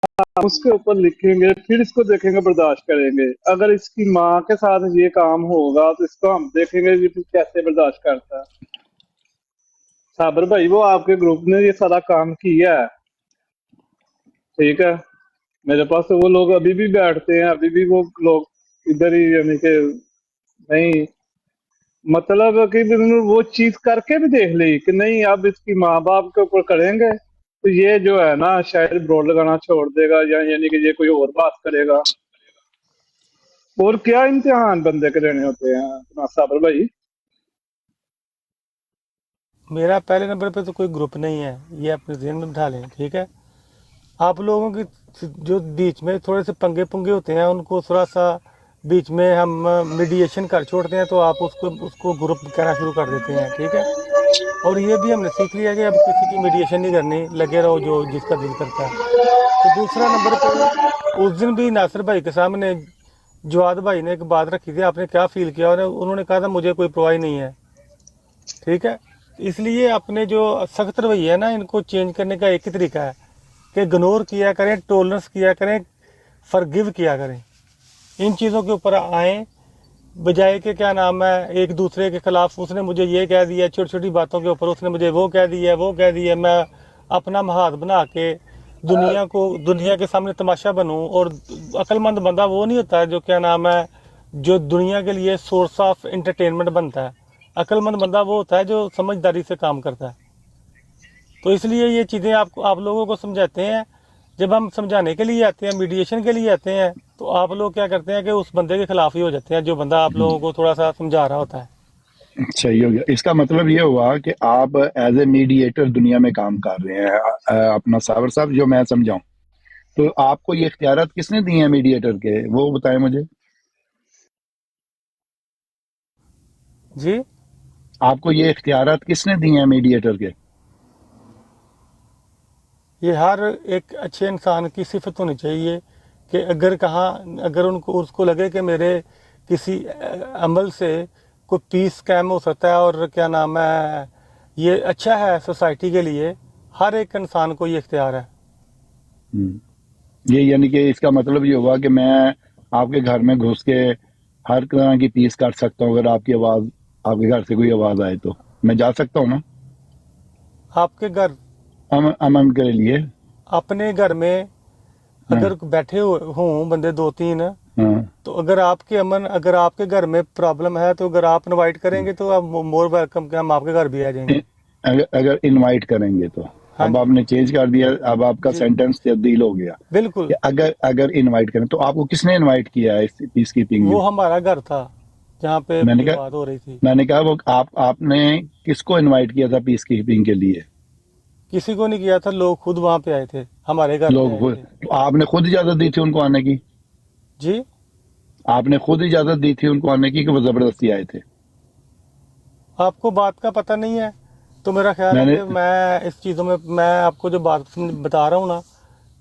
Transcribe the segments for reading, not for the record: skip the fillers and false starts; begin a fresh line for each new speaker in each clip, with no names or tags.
हम उसके ऊपर लिखेंगे, फिर इसको देखेंगे, बर्दाश्त करेंगे। अगर इसकी माँ के साथ ये काम होगा तो इसको हम देखेंगे कि फिर कैसे बर्दाश्त करता है। साबर भाई, वो आपके ग्रुप ने ये सारा काम किया है, ठीक है। मेरे पास तो वो लोग अभी भी बैठते हैं, अभी भी वो लोग इधर ही, यानी कि नहीं, मतलब कि उन्होंने वो चीज करके भी देख ली कि नहीं, अब इसकी माँ बाप के ऊपर करेंगे तो ये जो है ना शायद ब्रोड लगाना छोड़ देगा, या यानी कि ये कोई और बात करेगा। और क्या इम्तिहान बंदे के लेने होते हैं अपना साबर भाई।
मेरा पहले नंबर पे तो कोई ग्रुप नहीं है, ये अपने जहन में बिठा लें, ठीक है। आप लोगों की जो बीच में थोड़े से पंगे पुंगे होते हैं, उनको थोड़ा सा बीच में हम मीडिएशन कर छोड़ते हैं, तो आप उसको उसको ग्रुप कहना शुरू कर देते हैं, ठीक है। और ये भी हमने सीख लिया कि अब किसी की मीडिएशन नहीं करनी, लगे रहो जो जिसका दिल करता है। तो दूसरा नंबर पे, उस दिन भी नासिर भाई के सामने जवाद भाई ने एक बात रखी थी, आपने क्या फील किया, और उन्होंने कहा था मुझे कोई परवाह नहीं है, ठीक है। इसलिए अपने जो सख्त रवैया है ना, इनको चेंज करने का एक ही तरीका है कि इग्नोर किया करें, टॉलरेंस किया करें, फॉरगिव किया करें। इन चीज़ों के ऊपर आएँ, बजाय के क्या नाम है एक दूसरे के खिलाफ, उसने मुझे ये कह दिया, छोटी छोटी बातों के ऊपर उसने मुझे वो कह दिया, वो कह दिया, मैं अपना महाद बना के दुनिया के सामने तमाशा बनूं। और अक्लमंद बंदा वो नहीं होता है जो क्या नाम है जो दुनिया के लिए सोर्स ऑफ एंटरटेनमेंट बनता है। अक्लमंद बंदा वो होता है जो समझदारी से काम करता है। तो इसलिए ये चीज़ें आप लोगों को समझाते हैं। जब हम समझाने के लिए आते हैं, मीडिएशन के लिए आते हैं, तो आप लोग क्या करते हैं कि उस बंदे के खिलाफ ही हो जाते हैं जो बंदा आप लोगों को थोड़ा सा समझा रहा होता है।
सही हो गया। इसका मतलब ये हुआ कि आप एज ए मीडिएटर दुनिया में काम कर रहे हैं। अपना सावर साहब, जो मैं समझाऊं, तो आपको ये इख्तियारात किसने दिए हैं मीडिएटर के, वो बताएं मुझे।
जी,
आपको ये इख्तियारात किसने दिए हैं मीडिएटर के?
ये हर एक अच्छे इंसान की सिफत होनी चाहिए कि अगर उनको उसको लगे कि मेरे किसी अमल से कोई पीस कैम हो सकता है और क्या नाम है ये अच्छा है सोसाइटी के लिए, हर एक इंसान को ये इख्तियार है।
ये यानी कि इसका मतलब ये हुआ कि मैं आपके घर में घुस के हर तरह की पीस कर सकता हूँ। अगर आपकी आवाज, आपके घर से कोई आवाज आए तो मैं जा सकता हूँ ना,
आपके घर,
अमन के लिए।
अपने घर में
हाँ,
अगर बैठे हों बंदे दो तीन,
हाँ।
तो अगर आपके घर में प्रॉब्लम है, तो अगर आप इनवाइट करेंगे तो आप मोर वेलकम, के हम आपके घर भी आ जाएंगे।
अगर अगर इनवाइट करेंगे तो,
हाँ
अब
जी।
आपने चेंज कर दिया, अब आपका
जी,
सेंटेंस तब्दील हो गया कि
बिल्कुल।
अगर अगर इनवाइट करें। तो आपको किसने इनवाइट किया है इस पीस कीपिंग
वो
में?
हमारा घर था जहाँ पे
मैंने
ये
कहा
बात हो रही थी।
मैंने कहा वो आपने किसको इनवाइट किया था पीस कीपिंग के लिए?
किसी को नहीं किया था, लोग खुद वहाँ पे आए थे, हमारे घर पे
लोग
आए
खुद,
थे।
तो आपने खुद इजाजत दी थी उनको आने की?
जी,
आपने खुद इजाजत दी थी उनको आने की कि वो जबरदस्ती आए थे?
आपको बात का पता नहीं है, तो मेरा ख्याल है
मैंने
कि मैं इस चीज़ों में, मैं आपको जो बात बता रहा हूँ ना,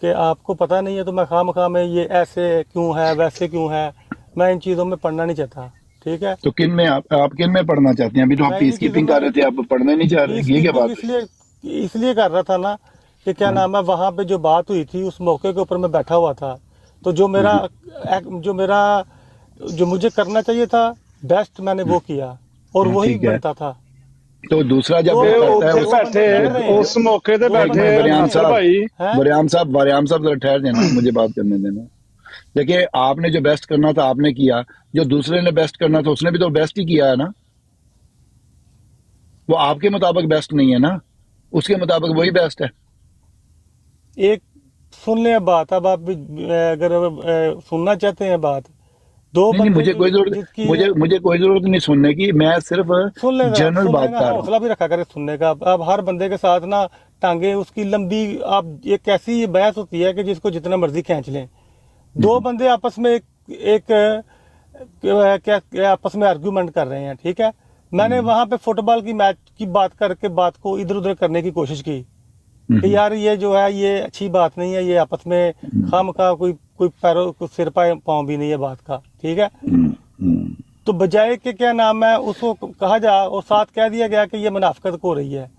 कि आपको पता नहीं है, तो मैं खामखा में ये ऐसे क्यों है वैसे क्यों है, मैं इन चीज़ों में पढ़ना नहीं चाहता, ठीक है।
तो किन में आप किन में पढ़ना चाहते हैं? अभी तो आप
मैं
पीस
इन्हीं चीज़ों
कीपिंग कर
में
रहे थे, आप पढ़ने नहीं चाह रहे,
पीस
ये क्या
कीपिंग
बात हुई?
इसलिए इसलिए कर रहा था ना कि क्या
हाँ,
नाम है, वहाँ पे जो बात हुई थी उस मौके के ऊपर मैं बैठा हुआ था। तो जो मेरा जो मुझे करना चाहिए था बेस्ट, मैंने वो किया और
हाँ,
वही
ठीक है।
बनता था।
तो दूसरा जब
दो
वो
ये
बंदे
करता है
उधर
उस,
दो
बैठे,
बंदे
जो
लड़ रहे हैं,
उस मौके पे
दो
एक
बैठे
बंदे
मिनट
लड़
बरियाम
रहे
नासिर
साहब,
भाई।
हैं।
बरियाम साहब जरा मुझे बात करने देना। देखिए, आपने जो बेस्ट करना था आपने किया, जो दूसरे ने बेस्ट करना था उसने भी तो बेस्ट ही किया है ना। वो आपके मुताबिक बेस्ट नहीं है ना, उसके मुताबिक वही बेस्ट है।
एक सुन लें बात, अब आप भी, अगर सुनना चाहते हैं बात, दो
नहीं नहीं,
बंदे जो जिसकी,
मुझे कोई जरूरत नहीं सुनने की, मैं सिर्फ जनरल
सुन
बात
लेना,
कर रहा हूँ।
हौसला भी रखा करें सुनने का। अब हर बंदे के साथ ना टांगे उसकी लंबी, आप ये कैसी ये बहस होती है कि जिसको जितना मर्जी खींच लें। दो बंदे आपस में एक क्या आपस में आर्ग्यूमेंट कर रहे हैं, ठीक है। मैंने वहां पे फुटबॉल की मैच की बात करके बात को इधर उधर करने की कोशिश की कि यार ये जो है ये अच्छी बात नहीं है, ये आपस में खाम का कोई कोई पैरों को सिर पाँव भी नहीं है बात का, ठीक है। तो बजाय के क्या नाम है उसको कहा जा और साथ कह दिया गया कि ये मुनाफिकत हो रही है।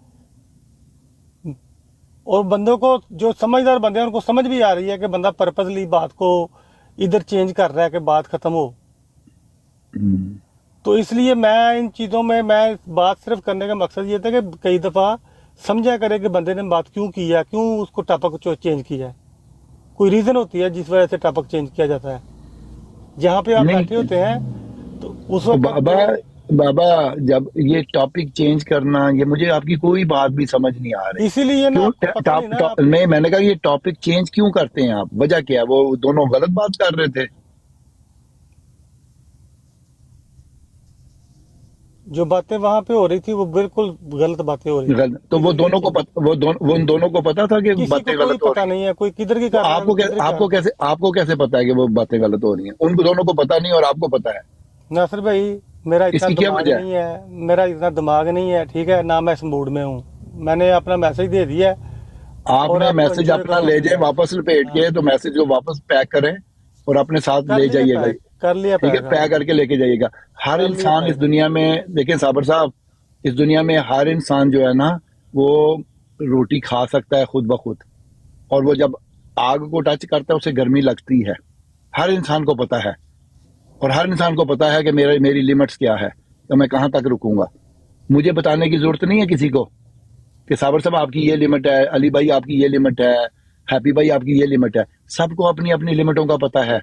اور بندوں کو جو سمجھدار بندے ہیں ان کو سمجھ بھی آ رہی ہے کہ بندہ پرپزلی بات کو ادھر چینج کر رہا ہے کہ بات ختم ہو. تو اس لیے میں ان چیزوں میں بات صرف کرنے کا مقصد یہ تھا کہ کئی دفعہ سمجھا کرے کہ بندے نے بات کیوں کی ہے, کیوں اس کو ٹاپک چینج کیا ہے. کوئی ریزن ہوتی ہے جس وجہ سے ٹاپک چینج کیا جاتا ہے. جہاں پہ آپ بیٹھے
نہیں
ہوتے ہیں تو اس وقت
بابا جب یہ ٹاپک چینج کرنا, یہ مجھے آپ کی کوئی بات بھی سمجھ نہیں آ رہی.
اسی لیے نا
کیوں
آپ کو پتہ نہیں نا آپ
میں نے کہا یہ ٹاپک چینج کیوں کرتے ہیں آپ, وجہ کیا ہے؟ وہ دونوں غلط بات کر رہے تھے.
جو باتیں وہاں پہ ہو رہی تھی وہ بالکل غلط باتیں ہو رہی تھی.
تو وہ دونوں کو ان دونوں کو پتا تھا کہ
کسی
باتیں
کو کوئی
غلط ہو
پتہ
رہی ہیں.
نہیں ہے, کوئی کدھر کی
تو
کر رہا ہے کوئی کدھر کی کر رہا ہے.
آپ کو کیسے پتا ہے کہ وہ باتیں غلط ہو رہی ہیں؟ ان کو دونوں کو پتا نہیں اور آپ کو پتا ہے.
ناصر بھائی میرا
اس
اتنا
کی کیا
دماغ
وجہ ہے؟
نہیں ہے, میرا اتنا دماغ نہیں ہے, ٹھیک ہے, نہ میں اس موڈ میں ہوں. میں نے اپنا میسج دے دیا ہے
آپ
اور
نے
آپ کو
میسج
انجوائے
اپنا
کرو
لے
اپنے
جائیں
ساتھ.
واپس لپیٹ
ہاں
کے, تو میسج کو واپس پیک کریں اور اپنے ساتھ
کر
لے
لیا
جائیے گا.
پیک, کر لیا
ٹھیک ہے,
پیک,
پیک کر کے لے کے جائیے گا. ہر
کر لیا
انسان
پیک.
اس دنیا میں, دیکھیں صابر صاحب, اس دنیا میں ہر انسان جو ہے نا وہ روٹی کھا سکتا ہے خود بخود, اور وہ جب آگ کو ٹچ کرتا ہے اسے گرمی لگتی ہے. ہر انسان کو پتا ہے, اور ہر انسان کو پتا ہے کہ میری لیمٹس کیا ہے, تو میں کہاں تک رکوں گا. مجھے بتانے کی ضرورت نہیں ہے کسی کو کہ صابر صاحب آپ کی یہ لمٹ ہے, علی بھائی آپ کی یہ لمٹ ہے, ہیپی بھائی آپ کی یہ لمٹ ہے. سب کو اپنی اپنی لمٹوں کا پتا ہے.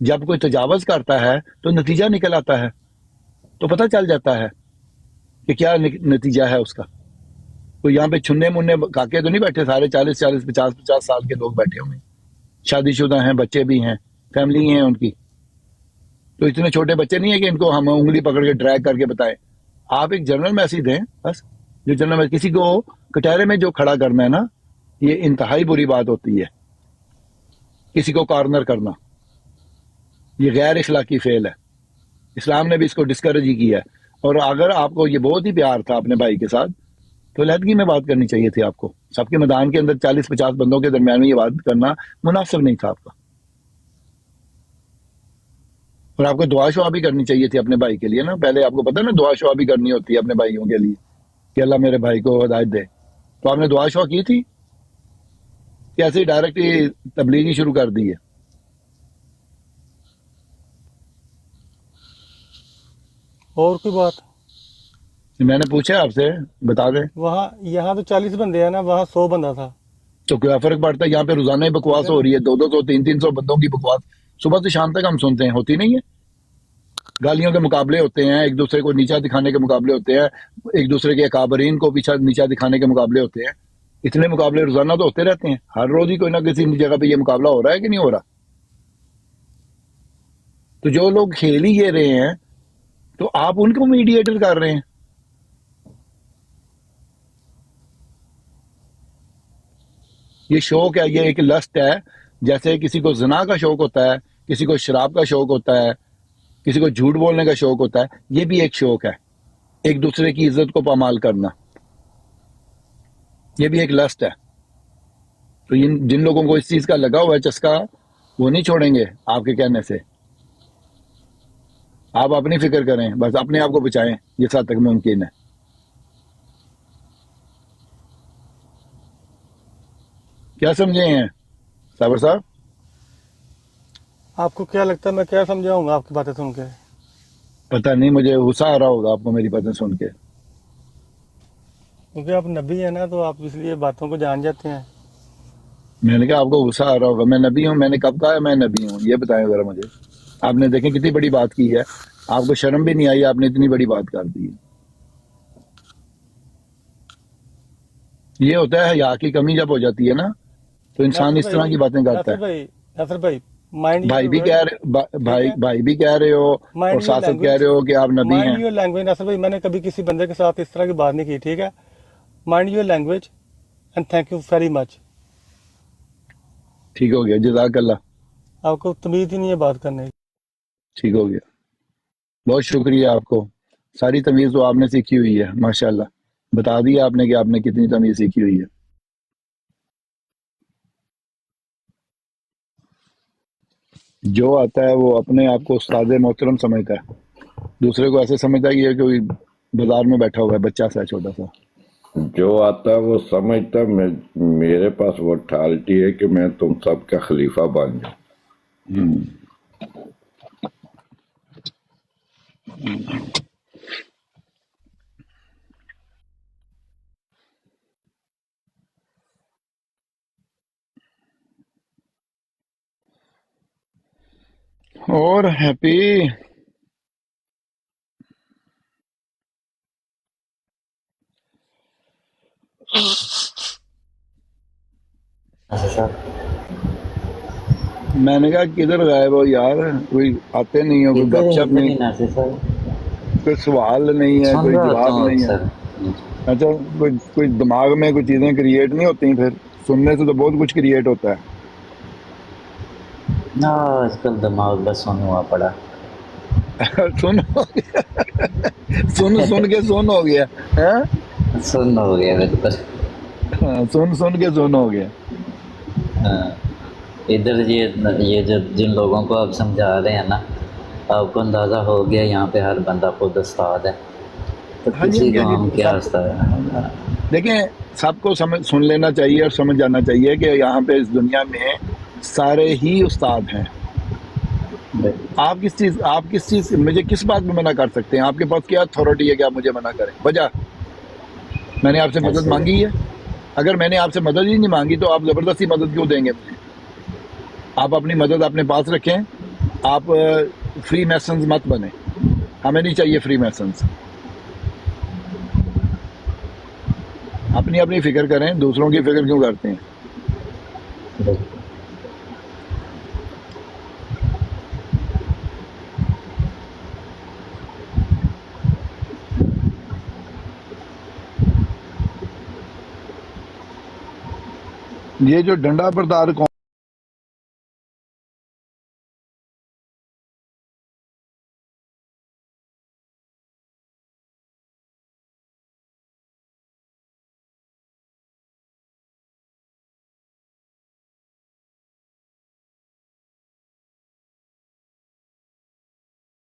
جب کوئی تجاوز کرتا ہے تو نتیجہ نکل آتا ہے, تو پتہ چل جاتا ہے کہ کیا نتیجہ ہے اس کا. تو یہاں پہ چھننے مننے کاکے تو نہیں بیٹھے, سارے 40 50 سال کے لوگ بیٹھے ہوئے ہیں, شادی شدہ ہیں, بچے بھی ہیں, فیملی ہیں ان کی. تو اتنے چھوٹے بچے نہیں ہیں کہ ان کو ہم انگلی پکڑ کے ڈریگ کر کے بتائیں. آپ ایک جنرل میسج دیں بس. جو جنرل میسج, کسی کو کٹہرے میں جو کھڑا کرنا ہے نا, یہ انتہائی بری بات ہوتی ہے. کسی کو کارنر کرنا یہ غیر اخلاقی فعل ہے. اسلام نے بھی اس کو ڈسکریج ہی کیا ہے. اور اگر آپ کو یہ بہت ہی پیار تھا اپنے بھائی کے ساتھ تو علیحدگی میں بات کرنی چاہیے تھی آپ کو. سب کے میدان کے اندر 40 50 بندوں کے درمیان میں یہ بات کرنا مناسب نہیں تھا آپ کا. اور آپ کو دعا شعا بھی کرنی چاہیے تھی اپنے بھائی کے لیے نا. پہلے آپ کو پتا نا دعا شعا بھی کرنی ہوتی ہے اپنے بھائیوں کے لیے کہ اللہ میرے بھائی کو ہدایت دے. تو آپ نے دعا شعا کی تھی کہ ایسے ہی ڈائریکٹ ہی تبلیغی شروع کر دی ہے؟
اور کوئی بات
میں نے پوچھا آپ سے, بتا دیں.
وہاں, یہاں تو 40 بندے ہیں نا, وہاں 100 بندہ تھا.
تو کیا فرق پڑتا ہے؟ یہاں پہ روزانہ ہی بکواس ہو رہی ہے, 200 300 بندوں کی بکواس صبح سے شام تک ہم سنتے ہیں. ہوتی نہیں ہے؟ گالیوں کے مقابلے ہوتے ہیں, ایک دوسرے کو نیچا دکھانے کے مقابلے ہوتے ہیں, ایک دوسرے کے اکابرین کو پیچھا نیچا دکھانے کے مقابلے ہوتے ہیں. اتنے مقابلے روزانہ تو ہوتے رہتے ہیں. ہر روز ہی کوئی نہ کسی جگہ پہ یہ مقابلہ ہو رہا ہے کہ نہیں ہو رہا. تو جو لوگ کھیل ہی یہ رہے ہیں تو آپ ان کو میڈیٹر کر رہے ہیں. یہ شوق ہے, یہ ایک لسٹ ہے. جیسے کسی کو زنا کا شوق ہوتا ہے, کسی کو شراب کا شوق ہوتا ہے, کسی کو جھوٹ بولنے کا شوق ہوتا ہے, یہ بھی ایک شوق ہے. ایک دوسرے کی عزت کو پامال کرنا, یہ بھی ایک لسٹ ہے. تو جن لوگوں کو اس چیز کا لگا ہوا ہے چسکا, وہ نہیں چھوڑیں گے آپ کے کہنے سے. آپ اپنی فکر کریں, بس اپنے آپ کو بچائیں جس حد تک ممکن ہے. کیا سمجھے ہیں صابر صاحب؟
آپ کو کیا لگتا ہے میں کیا سمجھاؤں گا آپ کی باتیں سن کے؟
پتہ نہیں, مجھے غصہ آ رہا ہوگا آپ کو میری باتیں سن کے.
کیونکہ آپ نبی ہیں نا, تو آپ اس لیے باتوں کو جان جاتے ہیں.
میں نے کہا آپ کو غصہ آ رہا ہوگا. میں نبی ہوں؟ میں نے کب کہا ہے میں نبی ہوں؟ یہ بتائیں ذرا مجھے. آپ نے دیکھیں کتنی بڑی بات کی ہے, آپ کو شرم بھی نہیں آئی, آپ نے اتنی بڑی بات کر دی ہے. یہ ہوتا ہے حیا کی کمی جب ہو جاتی ہے نا, تو انسان اس طرح کی باتیں کرتا ہے.
ناصر بھائی مائنڈ
بھائی
یور
بھی
ورڈ,
کہہ رہے
ٹھیک ہے,
بھائی بھی کہہ رہے ہو, اور
مائنڈ یور
ساتھ ساتھ کہہ
لینگویج,
رہے ہو کہ آپ نبی
مائنڈ
ہیں.
Your language. ناصر بھائی میں نے کبھی کسی بندے کے ساتھ اس طرح کی بات نہیں کی, ٹھیک ہے. Mind your language and thank you very much.
ٹھیک ہو گیا, جزاک اللہ.
آپ کو تمیز ہی نہیں ہے بات کرنے کی.
ٹھیک ہو گیا, بہت شکریہ آپ کو. ساری تمیز تو آپ نے سیکھی ہوئی ہے ماشاءاللہ. بتا دیا آپ نے کہ آپ نے کتنی تمیز سیکھی ہوئی ہے. جو آتا ہے وہ اپنے آپ کو استاد محترم سمجھتا ہے, دوسرے کو ایسے سمجھتا ہے کہ یہ کوئی بازار میں بیٹھا ہوا ہے, بچہ سا چھوٹا سا.
जो आता है वो समझता है मेरे पास वो अथॉरिटी है कि मैं तुम सब का खलीफा बन जाऊं।
और हैप्पी
अच्छा सर,
मैंने कहा किधर गायब हो यार, कोई आते नहीं हो, कोई
इधर
गपशप
इधर
नहीं,
ही नासिर सर,
कोई सवाल नहीं है,
सुन
कोई
रहा होता
जवाब
हूँ
नहीं है।
अक्सर।
अच्छा, कोई दिमाग में कोई चीजें क्रिएट नहीं होती, फिर सुनने से तो बहुत कुछ क्रिएट होता है।
ना आजकल दिमाग बस सुन हुआ पड़ा।
सुन हो गया सुन सुन के सुन हो गया है,
सुन हो गया बिल्कुल।
सुन सुन के सुन हो गया।
हाँ, इधर ये जो जिन लोगों को आप समझा रहे हैं ना, आपको अंदाज़ा हो गया यहाँ पे हर बंदा खुद उस्ताद है, तो
हाँ जी,
किसी
हाँ
को
जी,
हम
सब
क्या उस्ताद।
देखें, सबको समझ सुन लेना चाहिए और समझ जाना चाहिए कि यहाँ पे इस दुनिया में सारे ही उस्ताद हैं। आप किस चीज मुझे किस बात में मना कर सकते हैं? आपके पास क्या अथॉरिटी है कि आप मुझे मना करें? वजह, मैंने आपसे मदद
ऐसे
मांगी है? अगर मैंने आपसे मदद ही नहीं मांगी तो आप जबरदस्ती मदद क्यों देंगे मुझे? आप अपनी मदद अपने पास रखें। आप फ्री मैसन्स मत बने, हमें नहीं चाहिए फ्री मैसन्स। अपनी अपनी फिक्र करें, दूसरों की फिक्र क्यों करते हैं? ये जो डंडा बरदार कौन